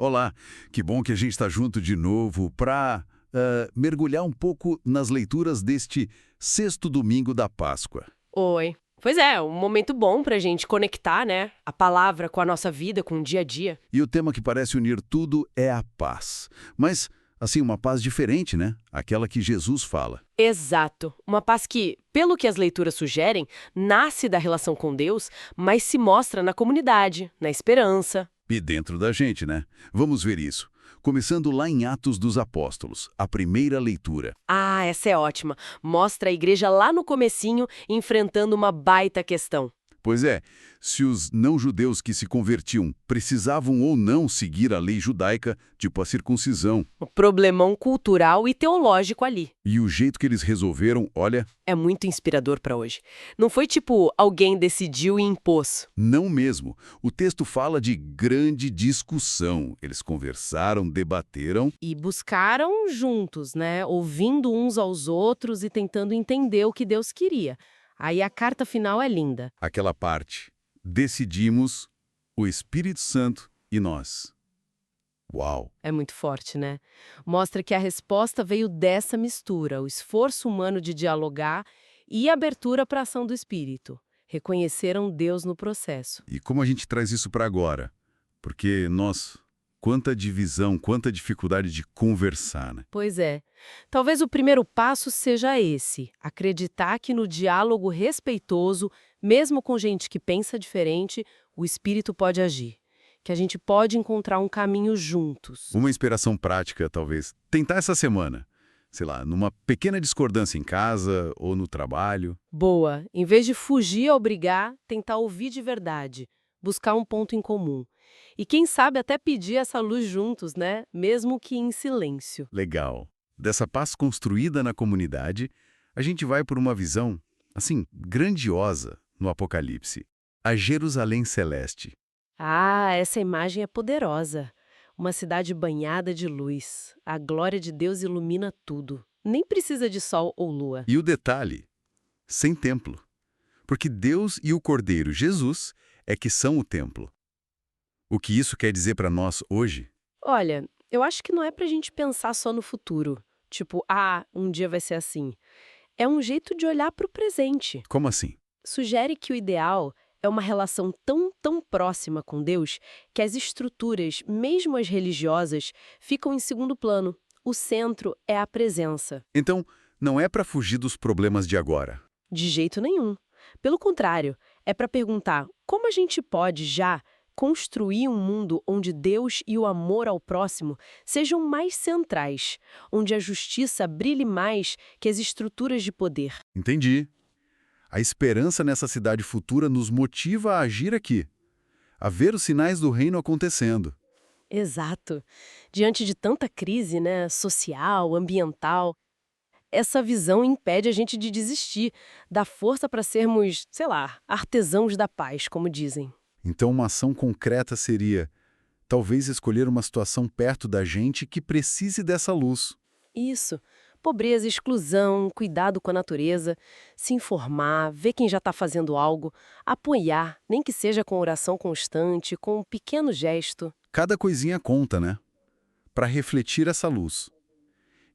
Olá, que bom que a gente está junto de novo para mergulhar um pouco nas leituras deste sexto domingo da Páscoa. Oi. Pois é, um momento bom pra gente conectar, né? A palavra com a nossa vida, com o dia a dia. E o tema que parece unir tudo é a paz. Mas, assim, uma paz diferente, né? Aquela que Jesus fala. Exato. Uma paz que, pelo que as leituras sugerem, nasce da relação com Deus, mas se mostra na comunidade, na esperança. E dentro da gente, né? Vamos ver isso. Começando lá em Atos dos Apóstolos, a primeira leitura. Ah, essa é ótima. Mostra a igreja lá no comecinho enfrentando uma baita questão. Pois é, se os não-judeus que se convertiam precisavam ou não seguir a lei judaica, tipo a circuncisão, Um problemão cultural e teológico ali. e o jeito que eles resolveram, olha, É muito inspirador pra hoje. Não foi tipo alguém decidiu e impôs. não mesmo. O texto fala de grande discussão. Eles conversaram, debateram, E buscaram juntos, né? Ouvindo uns aos outros e tentando entender o que Deus queria. Aí a carta final é linda. aquela parte. Decidimos, o Espírito Santo e nós. Uau! É muito forte, né? Mostra que a resposta veio dessa mistura, o esforço humano de dialogar e a abertura para a ação do Espírito. Reconheceram Deus no processo. E como a gente traz isso para agora? Porque quanta divisão, quanta dificuldade de conversar, né? Pois é. Talvez o primeiro passo seja esse: acreditar que no diálogo respeitoso, mesmo com gente que pensa diferente, o Espírito pode agir. Que a gente pode encontrar um caminho juntos. Uma inspiração prática, talvez. Tentar essa semana. Sei lá, numa pequena discordância em casa ou no trabalho. Boa. Em vez de fugir ou brigar, tentar ouvir de verdade. Buscar um ponto em comum. E quem sabe até pedir essa luz juntos, né? Mesmo que em silêncio. Legal. Dessa paz construída na comunidade, a gente vai por uma visão, assim, grandiosa no Apocalipse. A Jerusalém Celeste. Ah, essa imagem é poderosa. Uma cidade banhada de luz. A glória de Deus ilumina tudo. Nem precisa de sol ou lua. E o detalhe, sem templo. Porque Deus e o Cordeiro Jesus é que são o templo. O que isso quer dizer para nós hoje? Olha, eu acho que não é pra gente pensar só no futuro. Tipo, um dia vai ser assim. É um jeito de olhar pro presente. Como assim? Sugere que o ideal é uma relação tão próxima com Deus que as estruturas, mesmo as religiosas, ficam em segundo plano. O centro é a presença. Então, não é para fugir dos problemas de agora. De jeito nenhum. Pelo contrário, é para perguntar como a gente pode já construir um mundo onde Deus e o amor ao próximo sejam mais centrais, onde a justiça brilhe mais que as estruturas de poder. Entendi. A esperança nessa cidade futura nos motiva a agir aqui, a ver os sinais do reino acontecendo. Exato. Diante de tanta crise, né, social, ambiental, essa visão impede a gente de desistir, dá força para sermos, sei lá, artesãos da paz, como dizem. Então, uma ação concreta seria, talvez, escolher uma situação perto da gente que precise dessa luz. Isso. Pobreza, exclusão, cuidado com a natureza, se informar, ver quem já está fazendo algo, apoiar, nem que seja com oração constante, com um pequeno gesto. Cada coisinha conta, né? Para refletir essa luz.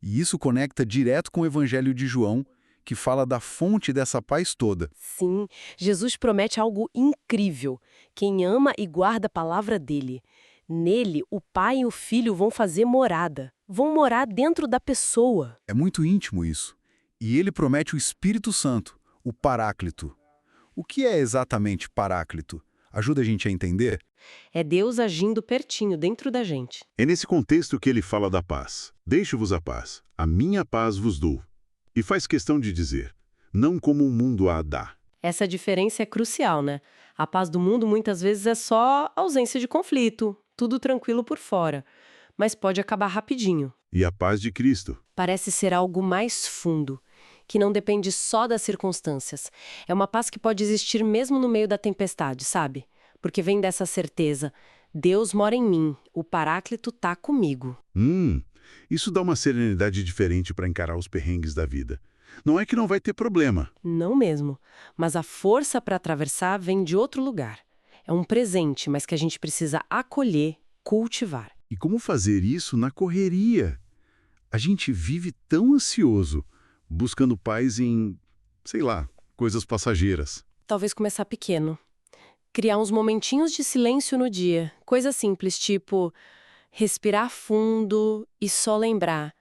E isso conecta direto com o Evangelho de João, que fala da fonte dessa paz toda. Sim, Jesus promete algo incrível. Quem ama e guarda a palavra dele. Nele, o pai e o filho vão fazer morada. Vão morar dentro da pessoa. É muito íntimo isso. E ele promete o Espírito Santo, o Paráclito. O que é exatamente Paráclito? Ajuda a gente a entender? É Deus agindo pertinho, dentro da gente. É nesse contexto que ele fala da paz. Deixo-vos a paz, a minha paz vos dou. E faz questão de dizer, não como o mundo a dá. Essa diferença é crucial, né? A paz do mundo muitas vezes é só ausência de conflito, tudo tranquilo por fora. Mas pode acabar rapidinho. E a paz de Cristo. Parece ser algo mais fundo, que não depende só das circunstâncias. É uma paz que pode existir mesmo no meio da tempestade, sabe? Porque vem dessa certeza. Deus mora em mim, o Paráclito tá comigo. Isso dá uma serenidade diferente para encarar os perrengues da vida. Não é que não vai ter problema. Não mesmo. Mas a força para atravessar vem de outro lugar. É um presente, mas que a gente precisa acolher, cultivar. E como fazer isso na correria? A gente vive tão ansioso, buscando paz em, sei lá, coisas passageiras. Talvez começar pequeno. Criar uns momentinhos de silêncio no dia. Coisa simples, tipo respirar fundo e só lembrar: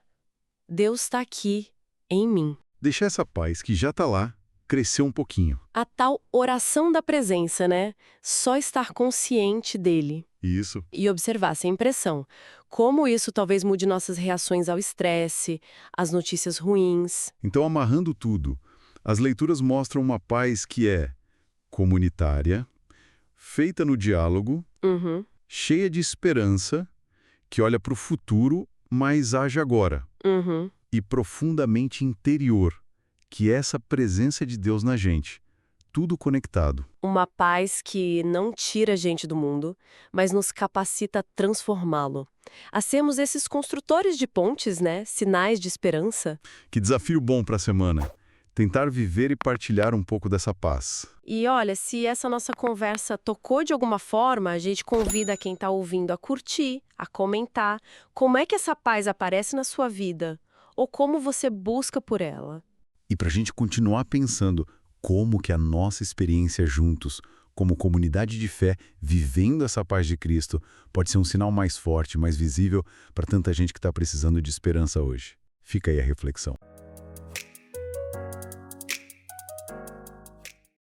Deus está aqui, em mim. Deixar essa paz que já está lá crescer um pouquinho. A tal oração da presença, né? Só estar consciente dele. Isso. E observar sem pressão. Como isso talvez mude nossas reações ao estresse, às notícias ruins. Então, amarrando tudo, as leituras mostram uma paz que é comunitária, feita no diálogo, Uhum, cheia de esperança, que olha para o futuro, mas age agora. uhum. E profundamente interior, que é essa presença de Deus na gente. Tudo conectado. Uma paz que não tira a gente do mundo, mas nos capacita a transformá-lo. A sermos esses construtores de pontes, né? Sinais de esperança. Que desafio bom para a semana. Tentar viver e partilhar um pouco dessa paz. E olha, se essa nossa conversa tocou de alguma forma, a gente convida quem está ouvindo a curtir, a comentar. Como é que essa paz aparece na sua vida? Ou como você busca por ela? E para a gente continuar pensando como que a nossa experiência juntos, como comunidade de fé, vivendo essa paz de Cristo, pode ser um sinal mais forte, mais visível para tanta gente que está precisando de esperança hoje. Fica aí a reflexão.